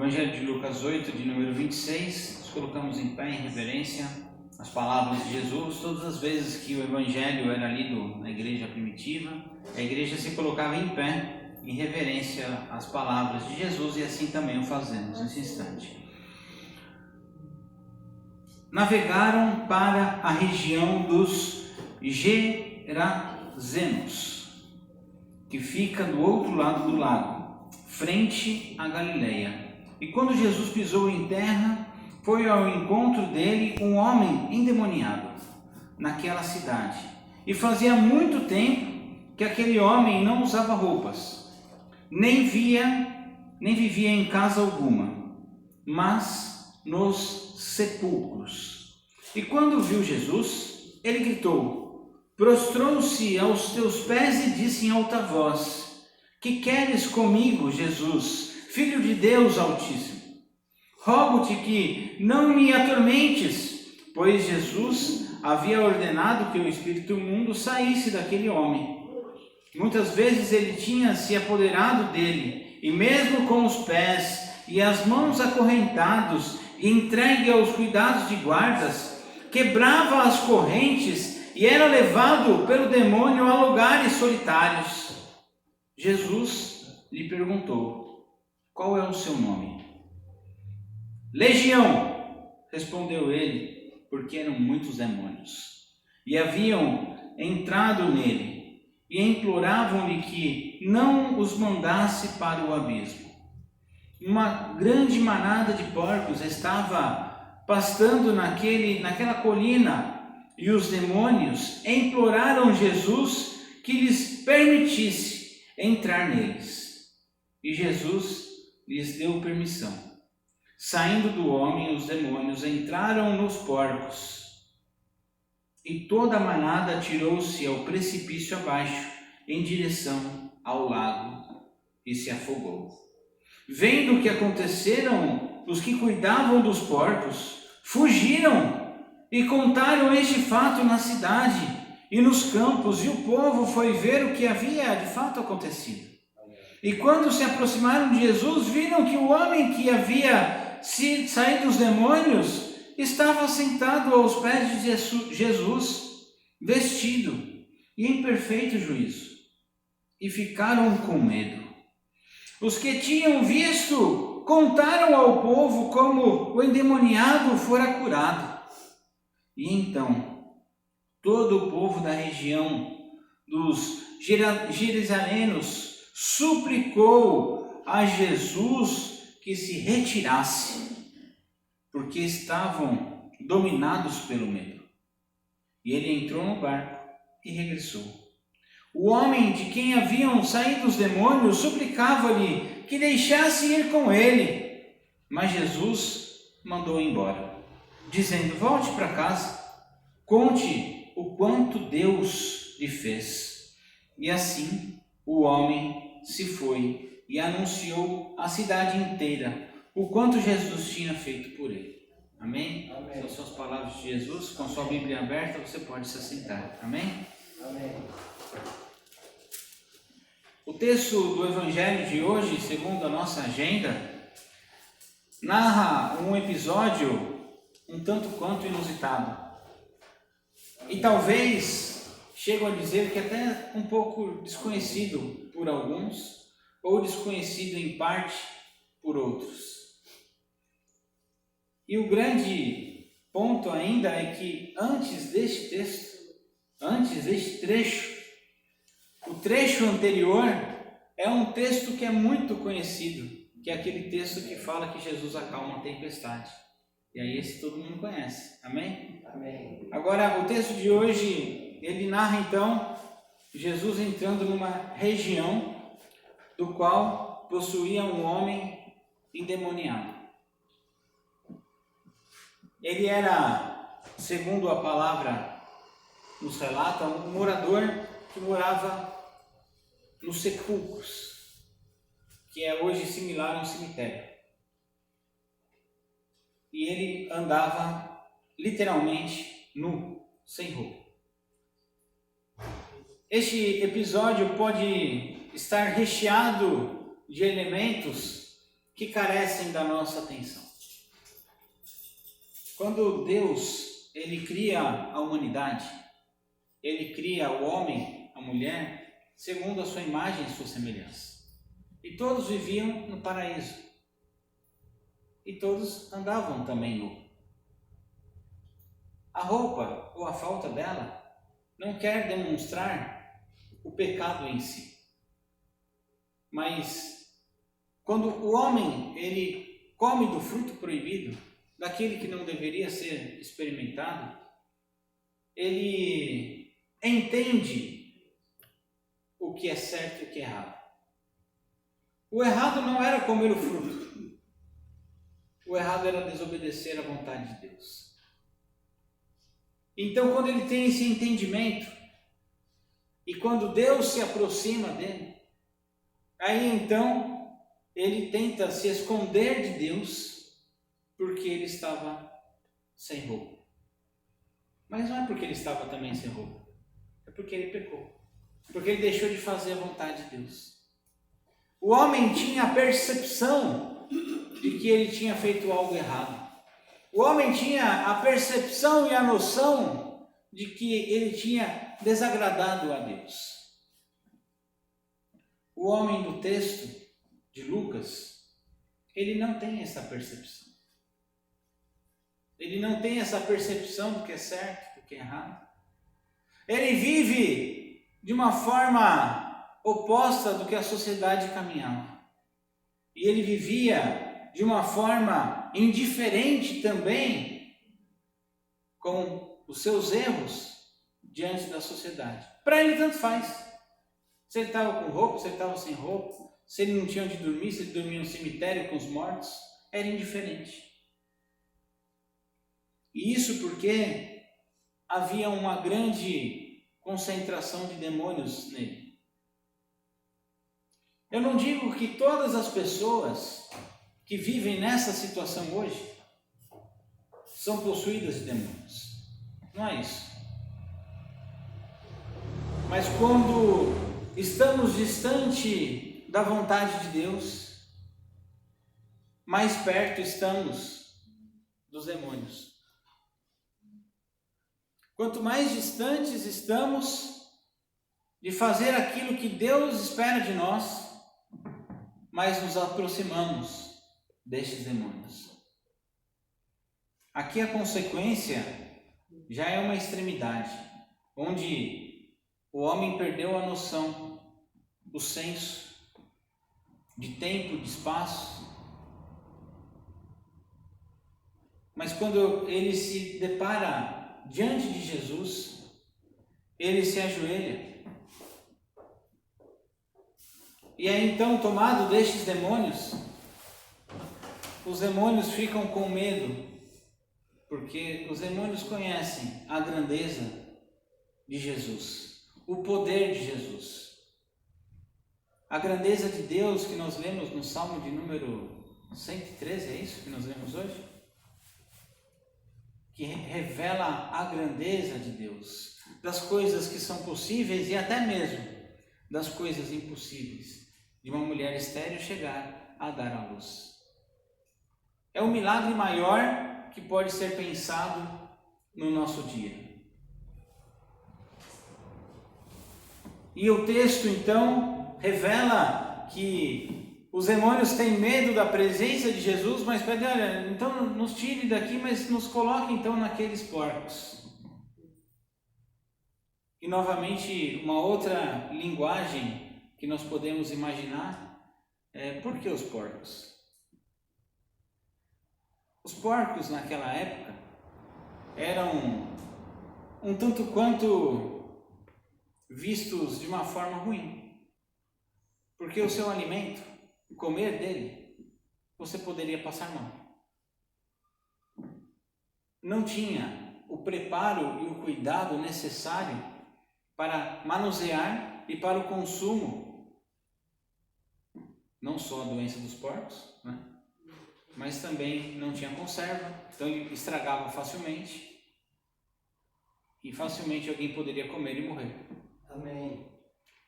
Evangelho de Lucas 8, de número 26, nos colocamos em pé em reverência às palavras de Jesus. Todas as vezes que o Evangelho era lido na igreja primitiva, a igreja se colocava em pé em reverência às palavras de Jesus, e assim também o fazemos nesse instante. Navegaram para a região dos Gerazenos, que fica do outro lado do lago, frente à Galileia. E quando Jesus pisou em terra, foi ao encontro dele um homem endemoniado naquela cidade. E fazia muito tempo que aquele homem não usava roupas, nem vivia em casa alguma, mas nos sepulcros. E quando viu Jesus, ele gritou, prostrou-se aos teus pés e disse em alta voz: que queres comigo, Jesus, Filho de Deus Altíssimo? Rogo-te que não me atormentes, pois Jesus havia ordenado que o espírito imundo saísse daquele homem. Muitas vezes ele tinha se apoderado dele, e mesmo com os pés e as mãos acorrentados e entregue aos cuidados de guardas, quebrava as correntes e era levado pelo demônio a lugares solitários. Jesus lhe perguntou: qual é o seu nome? Legião, respondeu ele, porque eram muitos demônios, e haviam entrado nele, e imploravam-lhe que não os mandasse para o abismo. Uma grande manada de porcos estava pastando naquela colina, e os demônios imploraram Jesus que lhes permitisse entrar neles. E Jesus lhes deu permissão. Saindo do homem, os demônios entraram nos porcos, e toda a manada atirou-se ao precipício abaixo, em direção ao lago, e se afogou. Vendo o que aconteceram, os que cuidavam dos porcos fugiram e contaram este fato na cidade e nos campos, e o povo foi ver o que havia de fato acontecido. E quando se aproximaram de Jesus, viram que o homem que havia saído dos demônios estava sentado aos pés de Jesus, vestido e em perfeito juízo, e ficaram com medo. Os que tinham visto contaram ao povo como o endemoniado fora curado. E então todo o povo da região dos Gerazenos suplicou a Jesus que se retirasse, porque estavam dominados pelo medo. E ele entrou no barco e regressou. O homem de quem haviam saído os demônios suplicava-lhe que deixasse ir com ele, mas Jesus mandou embora, dizendo: volte para casa, conte o quanto Deus lhe fez. E assim o homem se foi e anunciou à cidade inteira o quanto Jesus tinha feito por ele. Amém? Amém. Essas são as palavras de Jesus. Com sua Bíblia aberta, você pode se assentar. Amém? Amém. O texto do Evangelho de hoje, segundo a nossa agenda, narra um episódio um tanto quanto inusitado. E talvez, chego a dizer que até um pouco desconhecido por alguns, ou desconhecido em parte por outros. E o grande ponto ainda é que antes deste texto, antes deste trecho, o trecho anterior é um texto que é muito conhecido, que é aquele texto que fala que Jesus acalma a tempestade. E aí esse todo mundo conhece. Amém? Amém. Agora, o texto de hoje, ele narra então Jesus entrando numa região do qual possuía um homem endemoniado. Ele era, segundo a palavra nos relata, um morador que morava nos sepulcros, que é hoje similar a um cemitério. E ele andava literalmente nu, sem roupa. Este episódio pode estar recheado de elementos que carecem da nossa atenção. Quando Deus, Ele cria a humanidade, Ele cria o homem, a mulher, segundo a sua imagem e sua semelhança. E todos viviam no paraíso. E todos andavam também nu. A roupa, ou a falta dela, não quer demonstrar o pecado em si. Mas quando o homem ele come do fruto proibido, daquele que não deveria ser experimentado, ele entende o que é certo e o que é errado. O errado não era comer o fruto. O errado era desobedecer à vontade de Deus. Então, quando ele tem esse entendimento, e quando Deus se aproxima dele, aí então ele tenta se esconder de Deus, porque ele estava sem roupa. Mas não é porque ele estava também sem roupa, é porque ele pecou, porque ele deixou de fazer a vontade de Deus. O homem tinha a percepção de que ele tinha feito algo errado. O homem tinha a percepção e a noção de que ele tinha desagradado a Deus. O homem do texto de Lucas, ele não tem essa percepção. Ele não tem essa percepção do que é certo, do que é errado. Ele vive de uma forma oposta do que a sociedade caminhava. E ele vivia de uma forma indiferente também com os seus erros diante da sociedade. Para ele tanto faz. Se ele estava com roupa, se ele estava sem roupa, se ele não tinha onde dormir, se ele dormia no cemitério com os mortos, era indiferente. E isso porque havia uma grande concentração de demônios nele. Eu não digo que todas as pessoas que vivem nessa situação hoje são possuídas de demônios. Não é isso. Mas quando estamos distante da vontade de Deus, mais perto estamos dos demônios. Quanto mais distantes estamos de fazer aquilo que Deus espera de nós, mais nos aproximamos destes demônios. Aqui a consequência já é uma extremidade, onde o homem perdeu a noção, o senso de tempo, de espaço. Mas quando ele se depara diante de Jesus, ele se ajoelha. E é então tomado destes demônios. Os demônios ficam com medo, porque os demônios conhecem a grandeza de Jesus, o poder de Jesus. A grandeza de Deus que nós lemos no Salmo de número 113, é isso que nós lemos hoje? Que revela a grandeza de Deus, das coisas que são possíveis e até mesmo das coisas impossíveis, de uma mulher estéril chegar a dar à luz. É o milagre maior que pode ser pensado no nosso dia. E o texto então revela que os demônios têm medo da presença de Jesus, mas pedem, olha, então nos tire daqui, mas nos coloque então naqueles porcos. E novamente uma outra linguagem que nós podemos imaginar é: por que os porcos? Os porcos naquela época eram um tanto quanto vistos de uma forma ruim, porque o seu alimento, o comer dele, você poderia passar mal. Não tinha o preparo e o cuidado necessário para manusear e para o consumo, não só a doença dos porcos, né? Mas também não tinha conserva, então ele estragava facilmente e facilmente alguém poderia comer e morrer. Amém.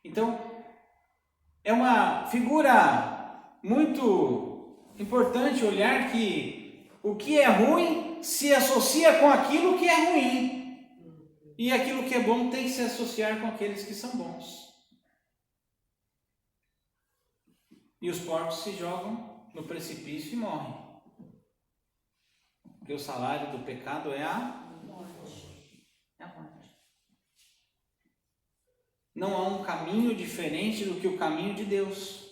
Então, é uma figura muito importante olhar que o que é ruim se associa com aquilo que é ruim. E aquilo que é bom tem que se associar com aqueles que são bons. E os porcos se jogam no precipício e morrem. Porque o salário do pecado é a morte. É a morte. Não há um caminho diferente do que o caminho de Deus.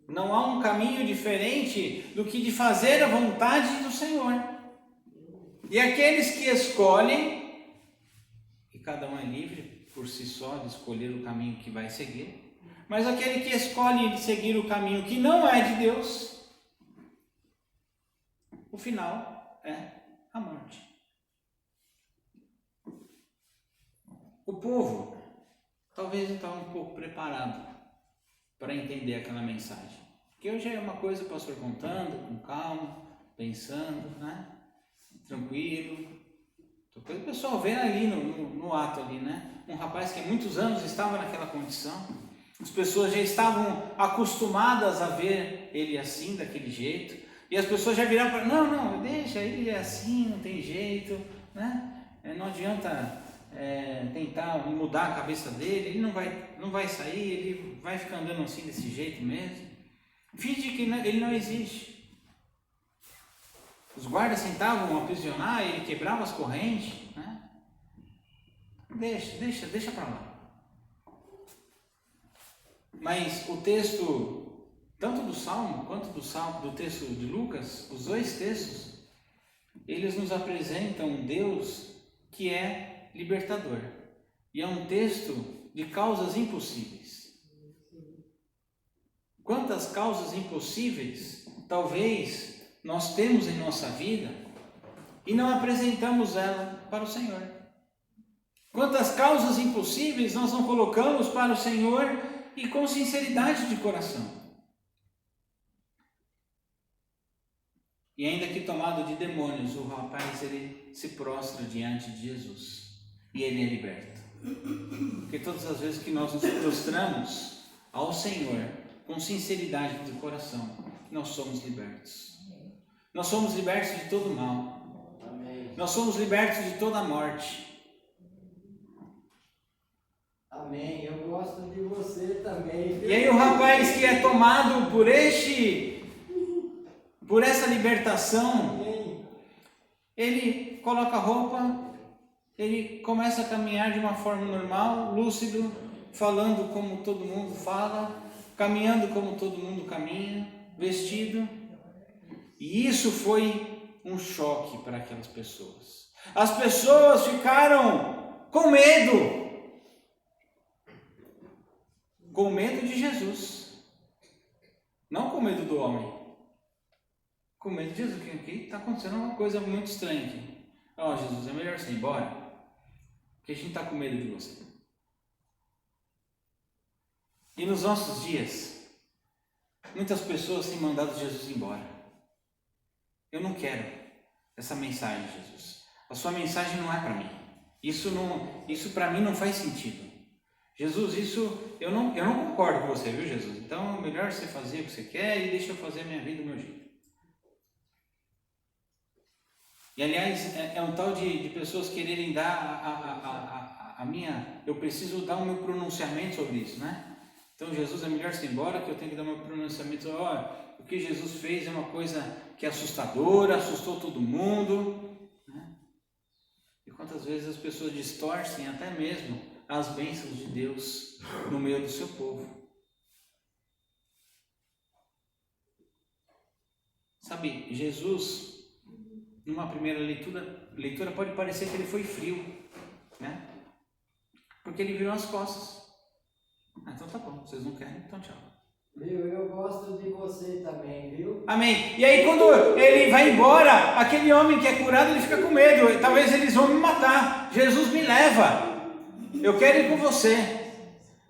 Não há um caminho diferente do que de fazer a vontade do Senhor. E aqueles que escolhem, e cada um é livre por si só de escolher o caminho que vai seguir, mas aquele que escolhe seguir o caminho que não é de Deus, o final é a morte. O povo talvez não estava um pouco preparado para entender aquela mensagem. Porque hoje é uma coisa o pastor contando, com calma, pensando, né? Tranquilo. Depois o pessoal vê ali no ato ali, né? Um rapaz que há muitos anos estava naquela condição. As pessoas já estavam acostumadas a ver ele assim, daquele jeito. E as pessoas já viraram para não, deixa, ele é assim, não tem jeito, né? Não adianta tentar mudar a cabeça dele, ele não vai sair, ele vai ficar andando assim desse jeito mesmo. Finge que ele não existe. Os guardas tentavam aprisionar, ele quebrava as correntes, né? Deixa para lá. Mas o texto, tanto do Salmo quanto do texto de Lucas, os dois textos, eles nos apresentam um Deus que é libertador. E é um texto de causas impossíveis. Quantas causas impossíveis talvez nós temos em nossa vida e não apresentamos ela para o Senhor? Quantas causas impossíveis nós não colocamos para o Senhor e com sinceridade de coração? E ainda que tomado de demônios, o rapaz ele se prostra diante de Jesus e ele é liberto. Porque todas as vezes que nós nos prostramos ao Senhor com sinceridade de coração, nós somos libertos. Nós somos libertos de todo mal. Amém. Nós somos libertos de toda morte. Amém. Eu gosto de você também. E aí o rapaz que é tomado por essa libertação, ele coloca a roupa, ele começa a caminhar de uma forma normal, lúcido, falando como todo mundo fala, caminhando como todo mundo caminha, vestido. E isso foi um choque para aquelas pessoas. As pessoas ficaram com medo. Com medo de Jesus. Não com medo do homem. Com medo de Jesus. Aqui está acontecendo uma coisa muito estranha aqui. Jesus, é melhor você ir embora. Porque a gente está com medo de você. E nos nossos dias, muitas pessoas têm mandado Jesus embora. Eu não quero essa mensagem, Jesus. A sua mensagem não é para mim. Isso para mim não faz sentido. Jesus, isso eu não concordo com você, viu, Jesus? Então é melhor você fazer o que você quer e deixa eu fazer a minha vida do meu jeito. E aliás, é um tal de pessoas quererem dar a minha... Eu preciso dar o meu pronunciamento sobre isso, né? Então Jesus, é melhor você ir embora que eu tenho que dar o meu pronunciamento. O que Jesus fez é uma coisa que é assustadora, assustou todo mundo, né? E quantas vezes as pessoas distorcem até mesmo as bênçãos de Deus no meio do seu povo. Sabe, Jesus, numa primeira leitura pode parecer que ele foi frio, né? Porque ele virou as costas. Então tá bom, vocês não querem, então tchau. Viu, eu gosto de você também, viu? Amém. E aí quando ele vai embora, aquele homem que é curado, ele fica com medo. Talvez eles vão me matar. Jesus me leva. Eu quero ir com você.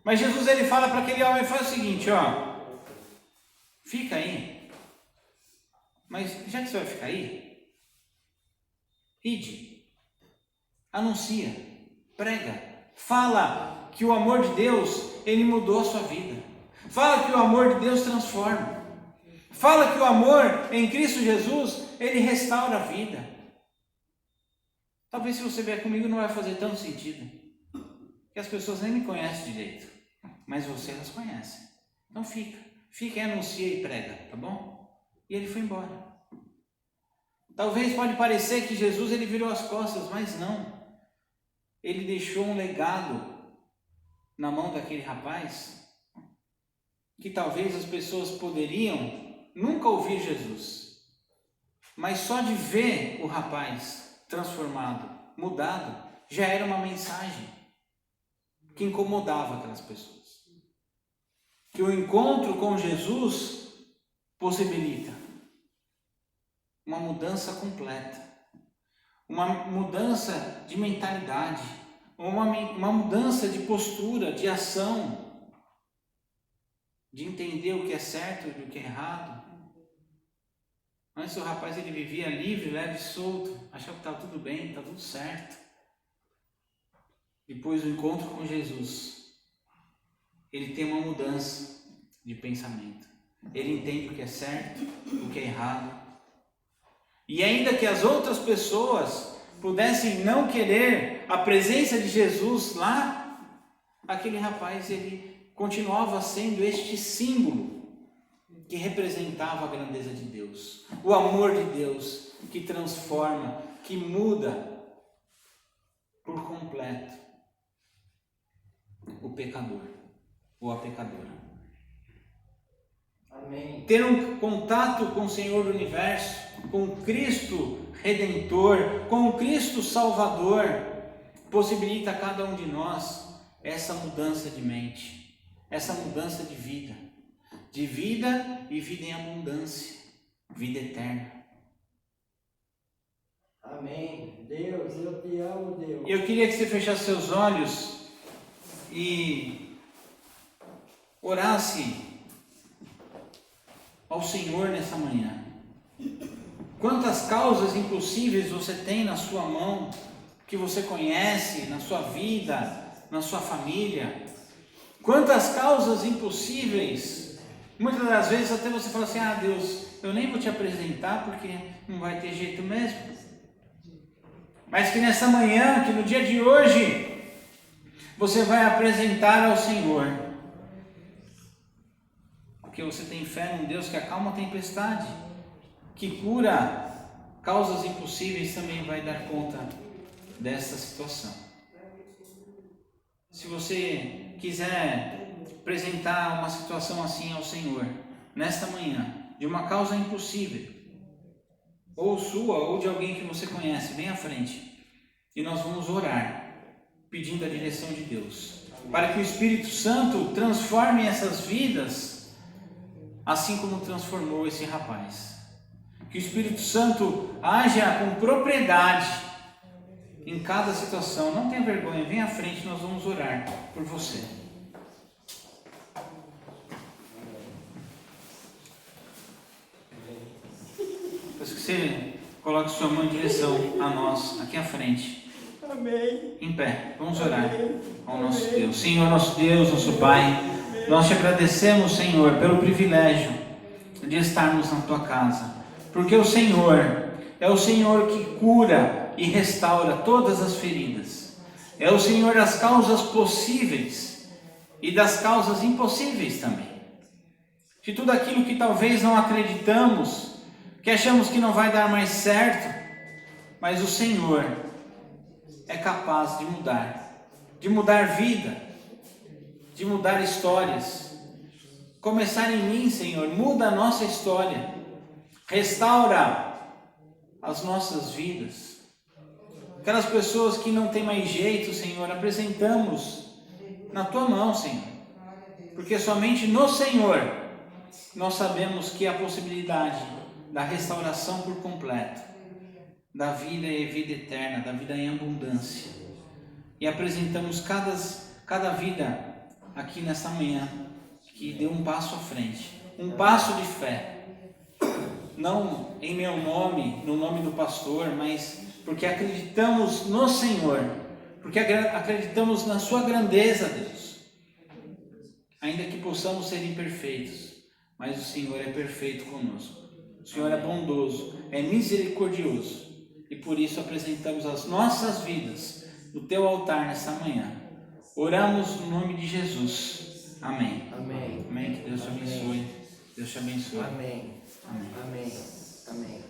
Mas Jesus ele fala para aquele homem, faz o seguinte, fica aí. Mas já que você vai ficar aí, ide, anuncia, prega, fala que o amor de Deus, ele mudou a sua vida. Fala que o amor de Deus transforma. Fala que o amor em Cristo Jesus, ele restaura a vida. Talvez se você vier comigo não vai fazer tanto sentido, porque as pessoas nem me conhecem direito, mas você as conhece. Então fica e anuncia e prega, tá bom? E ele foi embora. Talvez pode parecer que Jesus ele virou as costas, mas não. Ele deixou um legado na mão daquele rapaz, que talvez as pessoas poderiam nunca ouvir Jesus, mas só de ver o rapaz transformado, mudado, já era uma mensagem que incomodava aquelas pessoas. Que o encontro com Jesus possibilita uma mudança completa, uma mudança de mentalidade, uma mudança de postura, de ação, de entender o que é certo e o que é errado. Antes o rapaz ele vivia livre, leve e solto, achava que estava tudo bem, estava tudo certo. Depois do encontro com Jesus, ele tem uma mudança de pensamento. Ele entende o que é certo, o que é errado. E ainda que as outras pessoas pudessem não querer a presença de Jesus lá, aquele rapaz ele continuava sendo este símbolo que representava a grandeza de Deus, o amor de Deus que transforma, que muda por completo o pecador ou a pecadora. Amém. Ter um contato com o Senhor do Universo, com o Cristo Redentor, com o Cristo Salvador, possibilita a cada um de nós essa mudança de mente, essa mudança de vida e vida em abundância, vida eterna. Amém. Deus, eu te amo, Deus. Eu queria que você fechasse seus olhos e orasse ao Senhor nessa manhã. Quantas causas impossíveis você tem na sua mão, que você conhece, na sua vida, na sua família? Quantas causas impossíveis? Muitas das vezes até você fala assim: ah, Deus, eu nem vou te apresentar porque não vai ter jeito mesmo. Mas que nessa manhã, que no dia de hoje, você vai apresentar ao Senhor. Porque você tem fé num Deus que acalma a tempestade, que cura causas impossíveis, também vai dar conta dessa situação. Se você quiser apresentar uma situação assim ao Senhor, nesta manhã, de uma causa impossível, ou sua, ou de alguém que você conhece, vem à frente, e nós vamos orar, pedindo a direção de Deus, para que o Espírito Santo transforme essas vidas, assim como transformou esse rapaz. Que o Espírito Santo haja com propriedade em cada situação. Não tenha vergonha, vem à frente, nós vamos orar por você. Peço que você coloque sua mão em direção a nós, aqui à frente. Amém. Em pé, vamos orar ao nosso Deus. Senhor, nosso Deus, nosso Pai, nós te agradecemos, Senhor, pelo privilégio de estarmos na tua casa, porque o Senhor é o Senhor que cura e restaura todas as feridas, é o Senhor das causas possíveis e das causas impossíveis também, de tudo aquilo que talvez não acreditamos, que achamos que não vai dar mais certo, mas o Senhor é capaz de mudar vida, de mudar histórias. Começar em mim, Senhor, muda a nossa história, restaura as nossas vidas. Aquelas pessoas que não têm mais jeito, Senhor, apresentamos na tua mão, Senhor, porque somente no Senhor nós sabemos que há a possibilidade da restauração por completo, da vida e vida eterna, da vida em abundância. E apresentamos cada vida aqui nessa manhã que deu um passo à frente, um passo de fé, não em meu nome, no nome do pastor, mas porque acreditamos no Senhor, porque acreditamos na sua grandeza, Deus, ainda que possamos ser imperfeitos, mas o Senhor é perfeito conosco. O Senhor é bondoso, é misericordioso. E por isso apresentamos as nossas vidas no teu altar nessa manhã. Oramos no nome de Jesus. Amém. Amém. Amém. Que Deus te abençoe. Deus te abençoe. Amém. Amém. Amém. Amém.